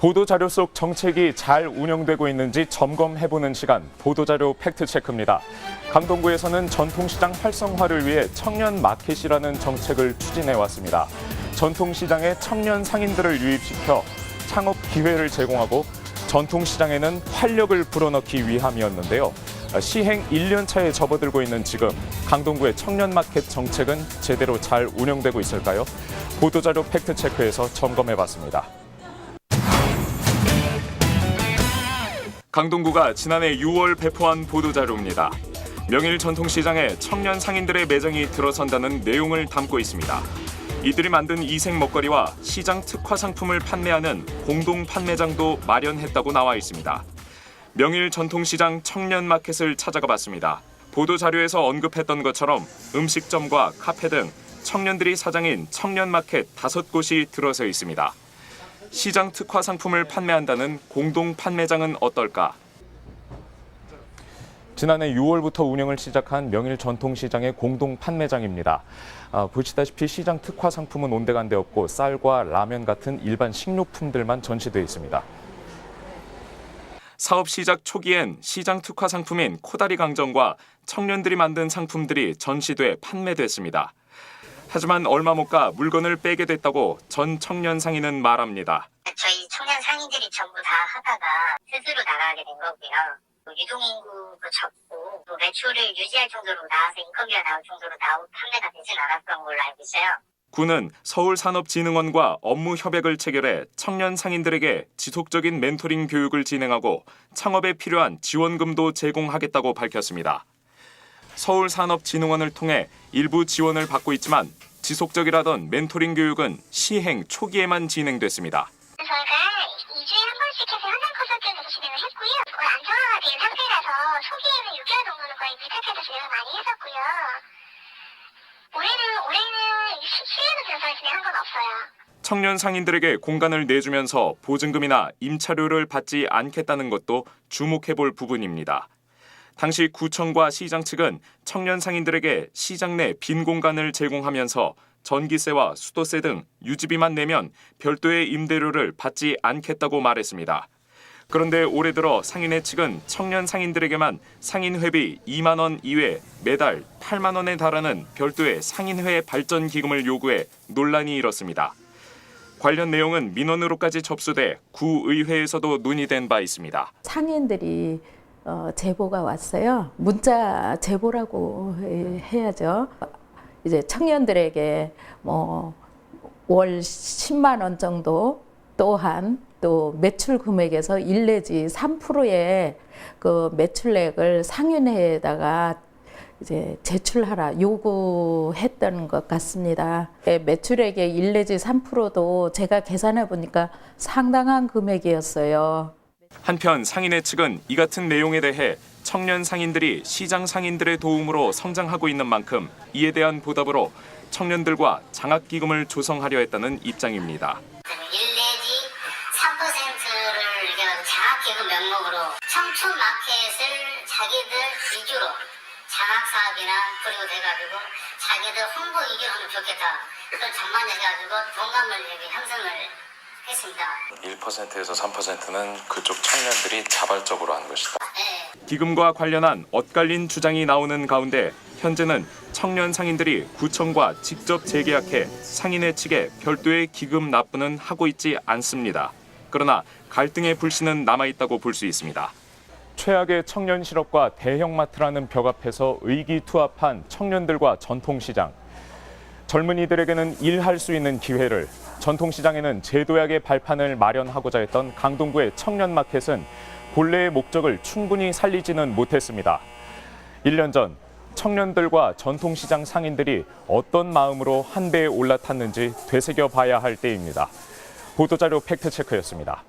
보도자료 속 정책이 잘 운영되고 있는지 점검해보는 시간, 보도자료 팩트체크입니다. 강동구에서는 전통시장 활성화를 위해 청년 마켓이라는 정책을 추진해왔습니다. 전통시장에 청년 상인들을 유입시켜 창업 기회를 제공하고 전통시장에는 활력을 불어넣기 위함이었는데요. 시행 1년 차에 접어들고 있는 지금 강동구의 청년마켓 정책은 제대로 잘 운영되고 있을까요? 보도자료 팩트체크에서 점검해봤습니다. 강동구가 지난해 6월 배포한 보도자료입니다. 명일 전통시장에 청년 상인들의 매장이 들어선다는 내용을 담고 있습니다. 이들이 만든 이색 먹거리와 시장 특화 상품을 판매하는 공동 판매장도 마련했다고 나와 있습니다. 명일 전통시장 청년마켓을 찾아가 봤습니다. 보도자료에서 언급했던 것처럼 음식점과 카페 등 청년들이 사장인 청년마켓 5곳이 들어서 있습니다. 시장 특화 상품을 판매한다는 공동 판매장은 어떨까? 지난해 6월부터 운영을 시작한 명일 전통시장의 공동 판매장입니다. 보시다시피 시장 특화 상품은 온데간데 없고 쌀과 라면 같은 일반 식료품들만 전시되어 있습니다. 사업 시작 초기엔 시장 특화 상품인 코다리 강정과 청년들이 만든 상품들이 전시돼 판매됐습니다. 하지만 얼마 못 가 물건을 빼게 됐다고 전 청년 상인은 말합니다. 저희 청년 상인들이 전부 다 하다가 스스로 나가게 된 거고요. 유동인구도 적고 또 매출을 유지할 정도로 나와서 인건비가 나올 정도로 판매가 되진 않았던 걸로 알고 있어요. 군은 서울산업진흥원과 업무 협약을 체결해 청년 상인들에게 지속적인 멘토링 교육을 진행하고 창업에 필요한 지원금도 제공하겠다고 밝혔습니다. 서울산업진흥원을 통해 일부 지원을 받고 있지만 지속적이라던 멘토링 교육은 시행 초기에만 진행됐습니다. 저희가 2주에 한 번씩 해서 현장 콘서트에서 진행을 했고요. 안정화가 된 상태라서 초기에는 6개월 정도는 거의 밀착해서 진행을 많이 했었고요. 올해는 실내로 들어서 진행한 건 없어요. 청년 상인들에게 공간을 내주면서 보증금이나 임차료를 받지 않겠다는 것도 주목해볼 부분입니다. 당시 구청과 시장 측은 청년 상인들에게 시장 내 빈 공간을 제공하면서 전기세와 수도세 등 유지비만 내면 별도의 임대료를 받지 않겠다고 말했습니다. 그런데 올해 들어 상인회 측은 청년 상인들에게만 상인회비 2만 원 이외 매달 8만 원에 달하는 별도의 상인회 발전 기금을 요구해 논란이 일었습니다. 관련 내용은 민원으로까지 접수돼 구의회에서도 논의된 바 있습니다. 상인들이 제보가 왔어요. 문자 제보라고 해야죠. 이제 청년들에게 월 10만 원 정도 또한 또 매출 금액에서 1 내지 3%의 그 매출액을 상인회에다가 이제 제출하라 요구했던 것 같습니다. 매출액의 1 내지 3%도 제가 계산해 보니까 상당한 금액이었어요. 한편 상인회 측은 이 같은 내용에 대해 청년 상인들이 시장 상인들의 도움으로 성장하고 있는 만큼 이에 대한 보답으로 청년들과 장학기금을 조성하려 했다는 입장입니다. 1 내지 3%를 장학기금 명목으로 청춘 마켓을 자기들 위주로 장학사업이나 그리고 돼가지고 자기들 홍보 위주로 하면 좋겠다. 그런 전망해가지고 동감을 형성을 했습니다. 1%에서 3%는 그쪽 청년들이 자발적으로 한 것이다. 네. 기금과 관련한 엇갈린 주장이 나오는 가운데 현재는 청년 상인들이 구청과 직접 재계약해 상인회 측에 별도의 기금 납부는 하고 있지 않습니다. 그러나 갈등의 불씨는 남아있다고 볼 수 있습니다. 최악의 청년 실업과 대형마트라는 벽 앞에서 의기투합한 청년들과 전통시장. 젊은이들에게는 일할 수 있는 기회를, 전통시장에는 제도약의 발판을 마련하고자 했던 강동구의 청년마켓은 본래의 목적을 충분히 살리지는 못했습니다. 1년 전 청년들과 전통시장 상인들이 어떤 마음으로 한 배에 올라탔는지 되새겨봐야 할 때입니다. 보도자료 팩트체크였습니다.